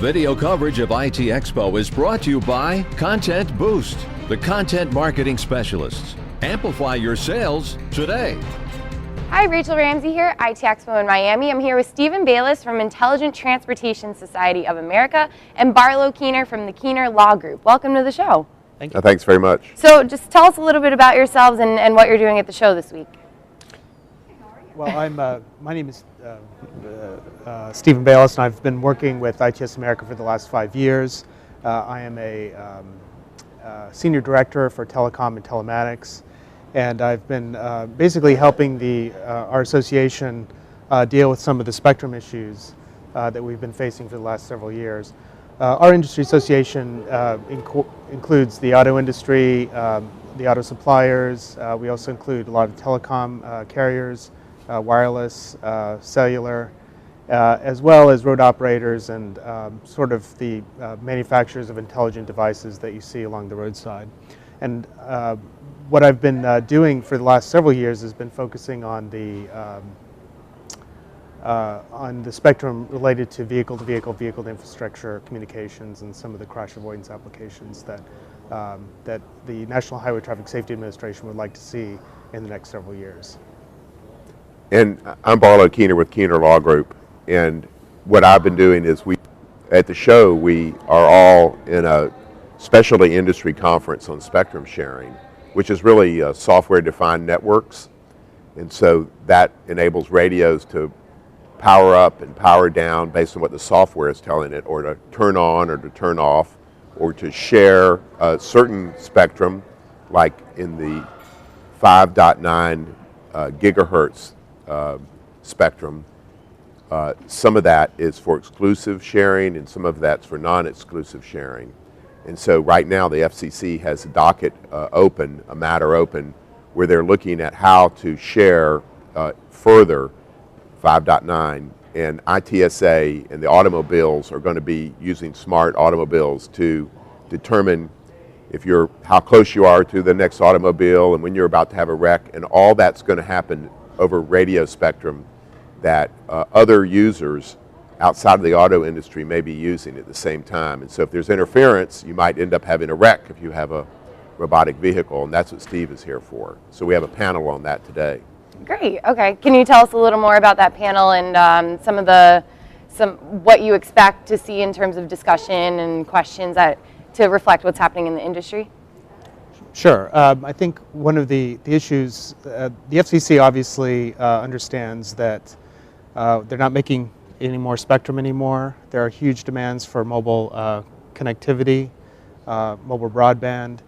Video coverage of IT Expo is brought to you by Content Boost, the content marketing specialists. Amplify your sales today. Hi, Rachel Ramsey here, IT Expo in Miami. I'm here with Stephen Bayless from Intelligent Transportation Society of America and Barlow Keener from the Keener Law Group. Welcome to the show. Thank you. Thanks very much. So just tell us a little bit about yourselves and what you're doing at the show this week. Well, my name is Stephen Bayless, and I've been working with ITS America for the last 5 years. I am a Senior Director for Telecom and Telematics, and I've been basically helping our association deal with some of the spectrum issues that we've been facing for the last several years. Our industry association includes the auto industry, the auto suppliers. We also include a lot of telecom carriers, wireless, cellular, as well as road operators and sort of the manufacturers of intelligent devices that you see along the roadside. And what I've been doing for the last several years has been focusing on the spectrum related to vehicle-to-vehicle, vehicle-to-infrastructure communications, and some of the crash avoidance applications that the National Highway Traffic Safety Administration would like to see in the next several years. And I'm Barlow Keener with Keener Law Group, and what I've been doing is at the show we are all in a specialty industry conference on spectrum sharing, which is really software-defined networks, and so that enables radios to power up and power down based on what the software is telling it, or to turn on or to turn off, or to share a certain spectrum, like in the 5.9 gigahertz spectrum. Some of that is for exclusive sharing and some of that's for non-exclusive sharing. And so right now the FCC has a docket open, a matter open, where they're looking at how to share further 5.9, and ITSA and the automobiles are going to be using smart automobiles to determine how close you are to the next automobile and when you're about to have a wreck, and all that's going to happen over radio spectrum that other users outside of the auto industry may be using at the same time. And so if there's interference, you might end up having a wreck if you have a robotic vehicle, and that's what Steve is here for. So we have a panel on that today. Great. Okay. Can you tell us a little more about that panel and what you expect to see in terms of discussion and questions to reflect what's happening in the industry? Sure. I think one of the issues, the FCC obviously understands that they're not making any more spectrum anymore. There are huge demands for mobile connectivity, mobile broadband,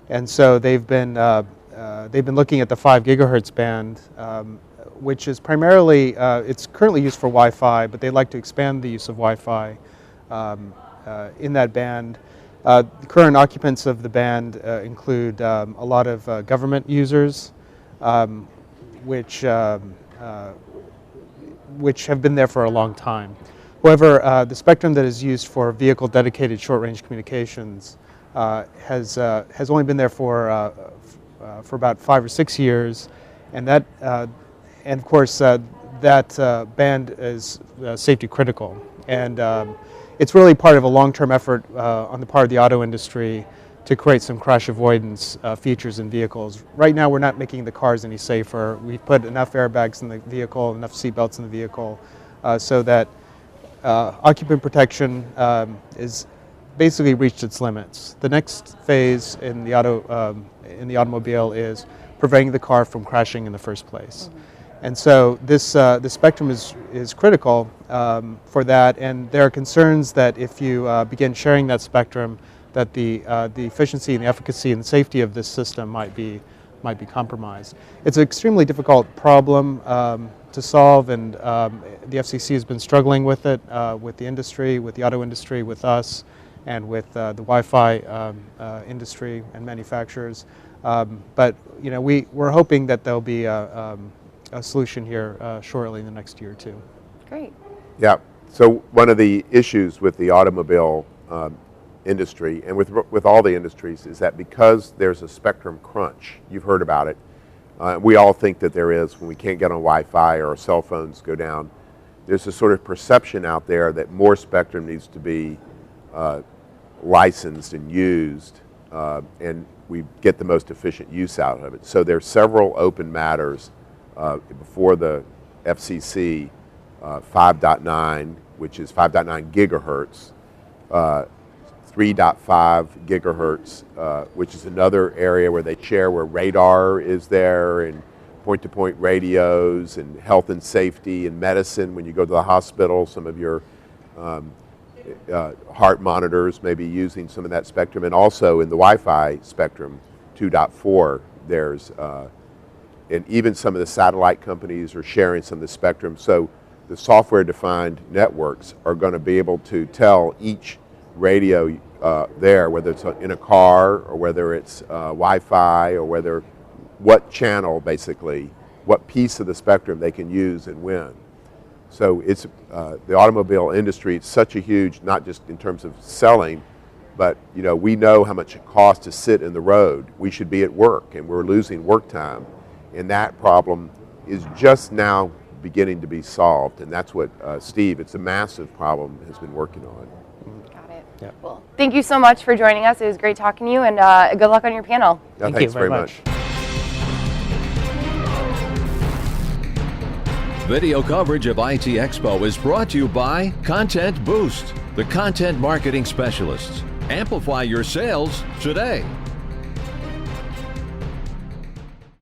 and so they've been looking at the 5 gigahertz band, which is primarily it's currently used for Wi-Fi, but they'd like to expand the use of Wi-Fi in that band. The current occupants of the band include a lot of government users, which have been there for a long time. However, the spectrum that is used for vehicle-dedicated short-range communications has only been there for about 5 or 6 years, and of course that band is safety critical, and it's really part of a long-term effort on the part of the auto industry to create some crash avoidance features in vehicles. Right now we're not making the cars any safer. We've put enough airbags in the vehicle, enough seatbelts in the vehicle, so that occupant protection is basically reached its limits. The next phase in the automobile is preventing the car from crashing in the first place. Mm-hmm. And so the spectrum is critical for that, and there are concerns that if you begin sharing that spectrum, that the efficiency and the efficacy and the safety of this system might be compromised. It's an extremely difficult problem to solve, and the FCC has been struggling with it, with the industry, with the auto industry, with us, and with the Wi-Fi industry and manufacturers. But we're hoping that there'll be a solution here shortly in the next year or two. Great. Yeah. So one of the issues with the automobile industry and with all the industries is that because there's a spectrum crunch, you've heard about it. We all think that there is when we can't get on Wi-Fi or our cell phones go down. there's a sort of perception out there that more spectrum needs to be licensed and used, and we get the most efficient use out of it. So there's several open matters before the FCC, 5.9, which is 5.9 gigahertz, 3.5 gigahertz, which is another area where they share, where radar is there, and point-to-point radios, and health and safety and medicine. When you go to the hospital, some of your heart monitors may be using some of that spectrum, and also in the Wi-Fi spectrum, 2.4, there's, and even some of the satellite companies are sharing some of the spectrum. So the software-defined networks are going to be able to tell each radio there, whether it's in a car or whether it's Wi-Fi or whether what channel, basically, what piece of the spectrum they can use and when. So it's the automobile industry. It's such a huge, not just in terms of selling, but we know how much it costs to sit in the road. We should be at work, and we're losing work time, and that problem is just now beginning to be solved. And that's what Steve, it's a massive problem, has been working on. Got it. Yep. Well, thank you so much for joining us. It was great talking to you, and good luck on your panel. Yeah, Thank thanks you very very much. much. Video coverage of IT Expo is brought to you by Content Boost, the content marketing specialists. Amplify your sales today.